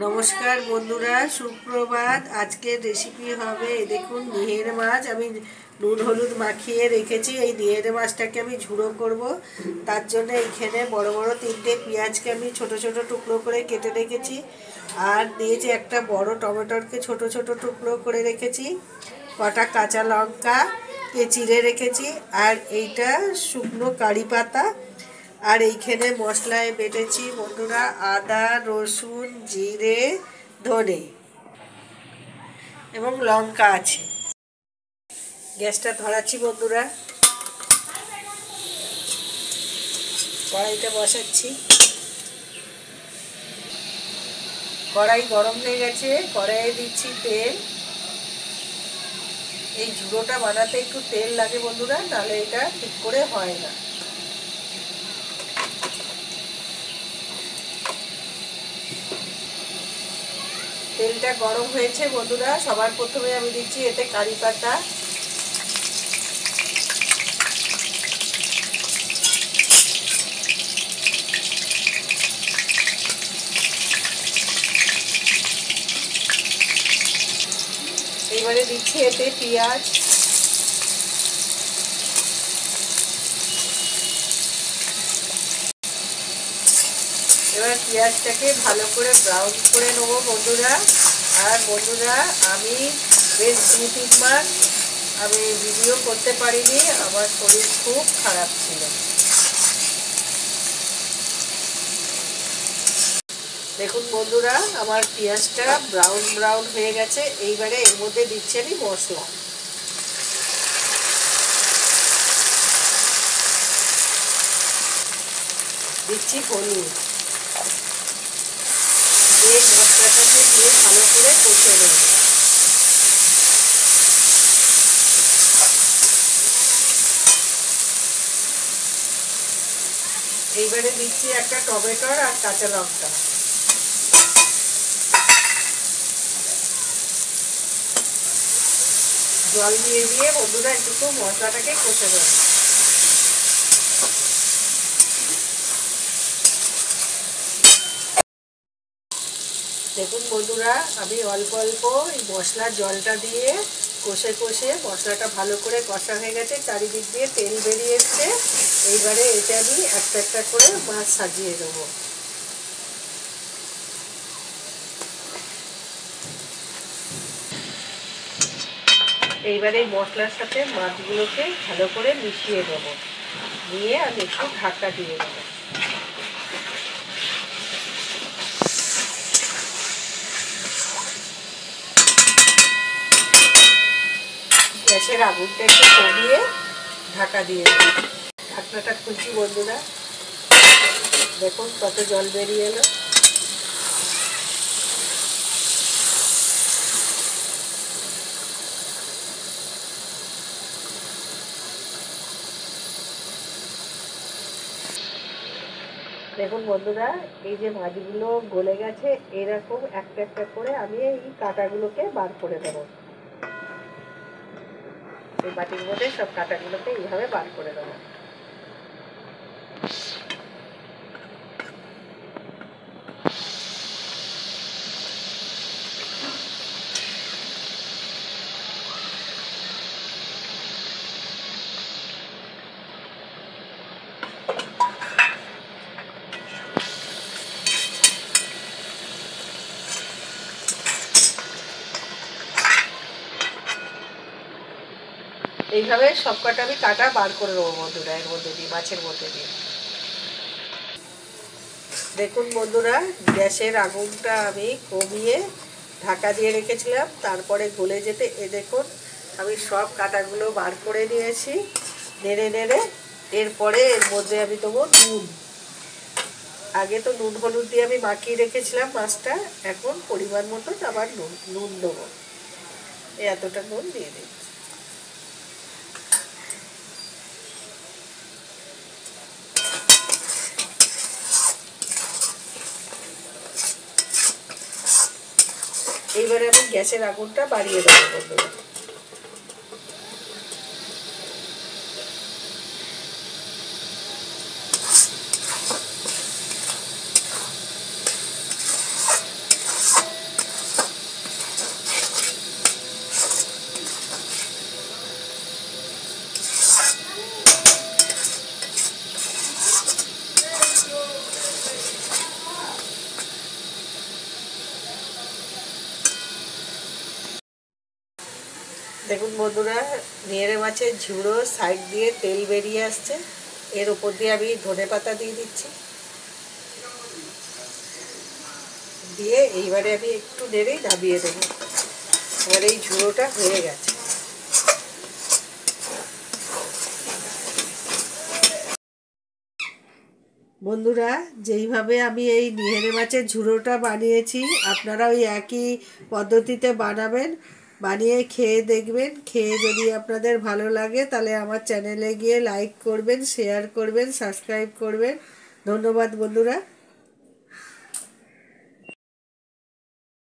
নমস্কার বন্ধুরা, সুপ্রভাত। আজকের রেসিপি হবে দেখুন নিহের মাছ। আমি নুন হলুদ মাখিয়ে রেখেছি। এই নিহের মাছটাকে আমি ঝুড়ো করব। তার জন্য এইখানে বড় বড় 3টে পেঁয়াজকে আমি ছোট ছোট টুকরো করে কেটে রেখেছি। আর দিয়েছি একটা বড় টমেটোকে ছোট ছোট টুকরো করে রেখেছি। কটা কাঁচা লঙ্কা চিড়ে রেখেছি। আর এইটা শুকনো কারি পাতা। আর এইখানে মশলায় বেটেছি বন্ধুরা আদা, রসুন, জিরে, ধনে এবং লঙ্কা আছে। গ্যাসটা ধরাচ্ছি বন্ধুরা, কড়াইটা বসাচ্ছি। কড়াই গরম হয়ে গেছে, কড়াইয়ে দিচ্ছি তেল। এই ঝুড়োটা বানাতে একটু তেল লাগে বন্ধুরা, নাহলে এটা ঠিক করে হয় না। তেলটা গরম হয়েছে বন্ধুরা। সবার প্রথমে আমি দিচ্ছি এতে কারি পাতা। এবারে দিচ্ছি এতে পেঁয়াজ। এবার পেঁয়াজটাকে ভালো করে ব্রাউন করে নেবো বন্ধুরা। আর বন্ধুরা, আমি বেশ 2-3 মাস আমি ভিডিও করতে পারিনি, আমার শরীর খুব খারাপ ছিল। দেখুন বন্ধুরা, আমার পেঁয়াজটা ব্রাউন ব্রাউন হয়ে গেছে। এইবারে এর মধ্যে দিচ্ছি আমি মশলা। দিচ্ছি হলুদ। এই মশলাটাকে দিয়ে ভালো করে কষে নেব। এইবারে দিচ্ছি একটা টমেটো আর কাঁচা লঙ্কা। জল দিয়ে বন্ধুরা একটু মশলাটাকে কষে নেব। দেখুন বন্ধুরা, আমি অল্প অল্প এই মশলার জলটা দিয়ে কষে কষে মশলাটা ভালো করে কষা হয়ে গেছে, চারিদিক দিয়ে তেল বেরিয়ে এসছে। এইবারে এটা আমি একটা একটা করে মাছ সাজিয়ে দেবো। এইবারে এই মশলার সাথে মাছগুলোকে ভালো করে মিশিয়ে দেবো। দিয়ে আমি একটু ঢাকা দিয়ে দেবো। গ্যাসের আগুনটা একটু কমিয়ে ঢাকা দিয়ে দেবো। ঢাকনাটা খুলছি বন্ধুরা, দেখুন কত জল বেরিয়ে এলো। দেখুন বন্ধুরা, এই যে মাছগুলো গলে গেছে, এরকম একটা একটা করে আমি এই কাঁটাগুলোকে বার করে দেবো। এই বাটির মধ্যে সব কাঁটাগুলোকে এইভাবে বার করে দেবো। এইভাবে সব কটা আমি কাটা বার করে দেবো বন্ধুরা, এর মধ্যে দিয়ে মাছের মধ্যে দিয়ে। দেখুন বন্ধুরা, গ্যাসের আগুনটা আমি কমিয়ে ঢাকা দিয়ে রেখেছিলাম, তারপরে গলে যেতে দেখুন আমি সব কাটাগুলো বার করে নিয়েছি নেড়ে নেড়ে। এরপরে এর মধ্যে আমি দেবো নুন। আগে তো নুন হলুদ দিয়ে আমি মাখিয়ে রেখেছিলাম মাছটা, এখন পরিমাণ মতো আবার নুন দেবো। এতটা নুন দিয়ে দিই। এইবারে আমি গ্যাসের আগুনটা বাড়িয়ে দেবো বন্ধুরা। দেখুন বন্ধুরা, নিয়েরে মাছের ঝুড়ো সাইড দিয়ে তেল বেরিয়ে আসছে। এর উপর দিয়ে আমি ধনেপাতা দিয়ে দিচ্ছি, দিয়ে এইবারে আমি একটু নেড়েই নামিয়ে দেবো। এবার এই ঝুড়োটা হয়ে গেছে। বন্ধুরা, যেইভাবে আমি এই নিহেরে মাছের ঝুড়োটা বানিয়েছি, আপনারা ওই একই পদ্ধতিতে বানাবেন, বানিয়ে খেয়ে দেখবেন। খেয়ে যদি আপনাদের ভালো লাগে তাহলে আমার চ্যানেলে গিয়ে লাইক করবেন, শেয়ার করবেন, সাবস্ক্রাইব করবেন। ধন্যবাদ বন্ধুরা।